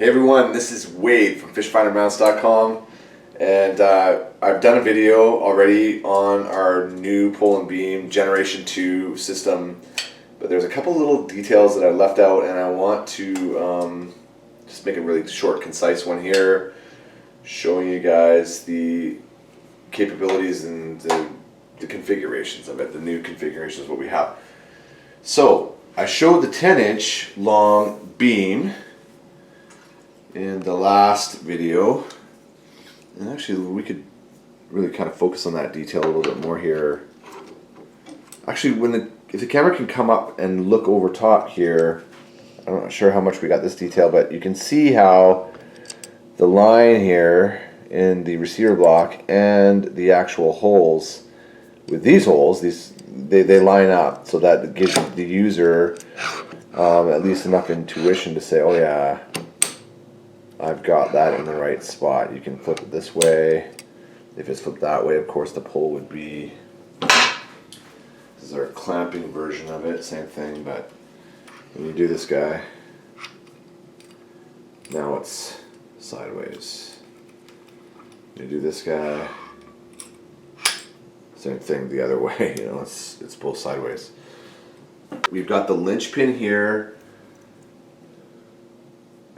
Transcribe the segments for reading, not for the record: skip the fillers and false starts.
Hey everyone, this is Wade from fishfindermounts.com, and I've done a video already on our new pole and beam Generation 2 system, but there's a couple little details that I left out, and I want to just make a really short, concise one here, showing you guys the capabilities and the configurations of it, the new configurations, what we have. So I showed the 10-inch long beam in the last video, and actually we could really kind of focus on that detail a little bit more here. Actually, if the camera can come up and look over top here, I'm not sure how much we got this detail, but you can see how the line here in the receiver block and the actual holes, with these holes, they line up, so that it gives the user at least enough intuition to say, oh yeah, I've got that in the right spot. You can flip it this way. If it's flipped that way, of course the pole would be, this is our clamping version of it, same thing, but when you do this guy, now it's sideways. You do this guy, same thing the other way, you know, it's both sideways. We've got the linchpin here,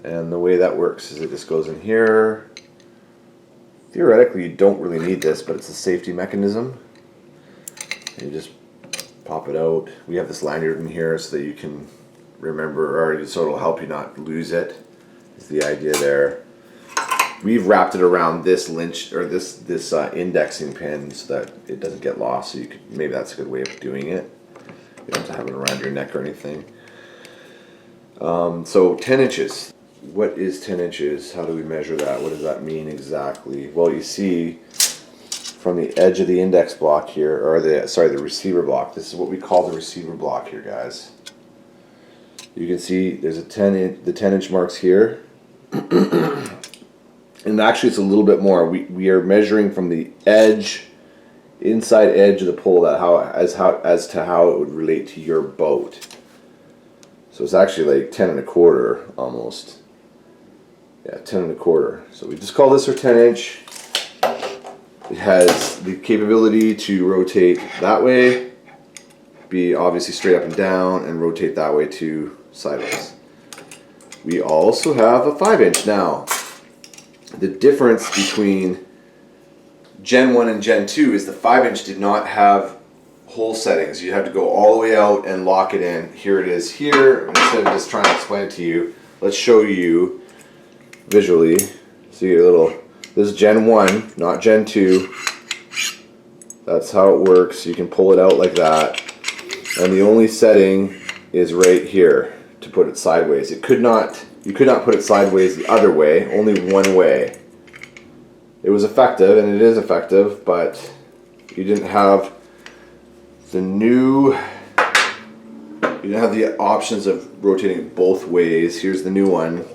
and the way that works is it just goes in here. Theoretically, you don't really need this, but it's a safety mechanism. You just pop it out. We have this lanyard in here so that you can remember, or so it'll help you not lose it, is the idea there. We've wrapped it around this this indexing pin so that it doesn't get lost. So maybe that's a good way of doing it. You don't have to have it around your neck or anything. So 10 inches. What is 10 inches? How do we measure that? What does that mean exactly? Well, you see from the edge of the index block here, or the receiver block. This is what we call the receiver block here, guys. You can see there's the 10-inch marks here. And actually it's a little bit more. We are measuring from the edge, inside edge of the pole, as to how it would relate to your boat. So it's actually like 10 1/4 almost. Yeah, 10 1/4. So we just call this our 10-inch. It has the capability to rotate that way, be obviously straight up and down, and rotate that way too, sideways. We also have a 5-inch now. The difference between Gen 1 and Gen 2 is the 5-inch did not have hole settings. You had to go all the way out and lock it in. Here it is here. Instead of just trying to explain it to you, let's show you visually. So you get a little, this is Gen 1, not Gen 2. That's how it works. You can pull it out like that. And the only setting is right here to put it sideways. You could not put it sideways the other way, only one way. It was effective, and it is effective, but you didn't have the options of rotating it both ways. Here's the new one.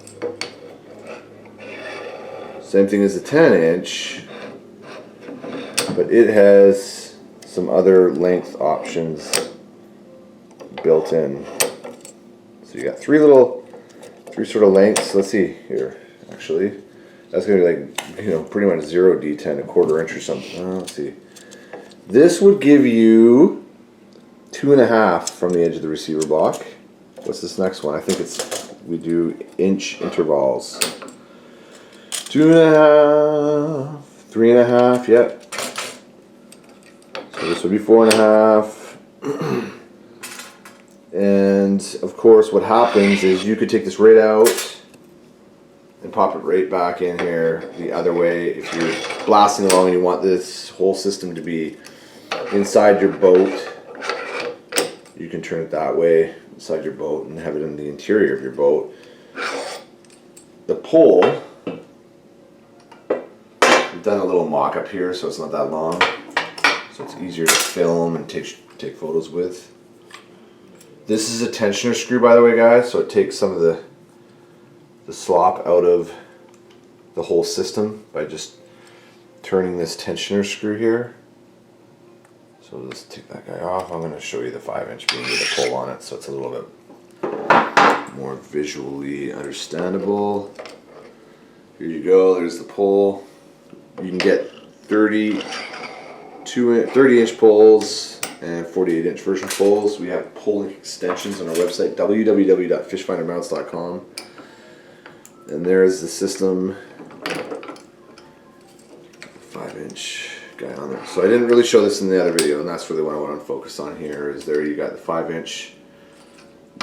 Same thing as the 10-inch, but it has some other length options built in. So you got three sort of lengths. Let's see here. Actually, that's gonna be like, you know, pretty much 0D10, 1/4 inch or something. Let's see. This would give you 2.5 from the edge of the receiver block. What's this next one? I think we do inch intervals. 2.5, 3.5. Yep. So this would be 4.5. And of course what happens is you could take this right out and pop it right back in here the other way. If you're blasting along and you want this whole system to be inside your boat, you can turn it that way inside your boat and have it in the interior of your boat. The pole, we've done a little mock-up here so it's not that long, so it's easier to film and take photos with. This is a tensioner screw, by the way, guys, so it takes some of the slop out of the whole system by just turning this tensioner screw here. So let's take that guy off. I'm going to show you the 5-inch beam with a pole on it, so it's a little bit more visually understandable. Here you go, there's the pole. You can get 30-inch poles and 48-inch version poles. We have pole extensions on our website, www.fishfindermounts.com. And there's the system, 5-inch guy on there. So I didn't really show this in the other video, and that's really what I want to focus on here. Is there you got the 5-inch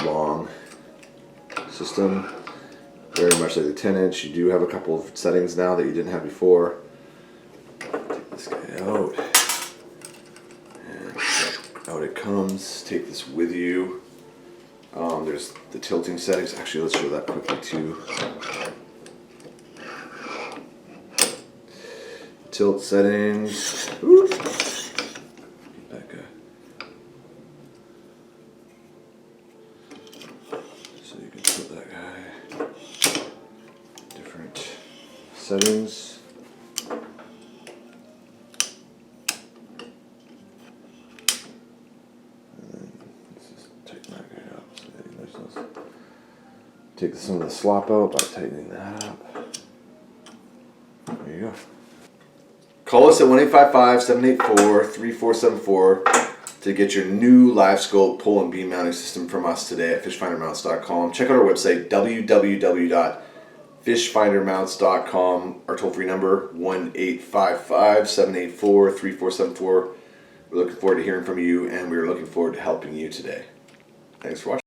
long system, very much like the 10-inch. You do have a couple of settings now that you didn't have before. Take this guy out, and out it comes. Take this with you. There's the tilting settings. Actually, let's show that quickly too. Tilt settings. Ooh. That guy. So you can tilt that guy. Different settings. And then let's just tighten that guy up. So there's no. Take some of the slop out by tightening that up. There you go. Call us at 1-855-784-3474 to get your new Livescope pole and beam mounting system from us today at fishfindermounts.com. Check out our website, www.fishfindermounts.com. Our toll-free number, 1-855-784-3474. We're looking forward to hearing from you, and we're looking forward to helping you today. Thanks for watching.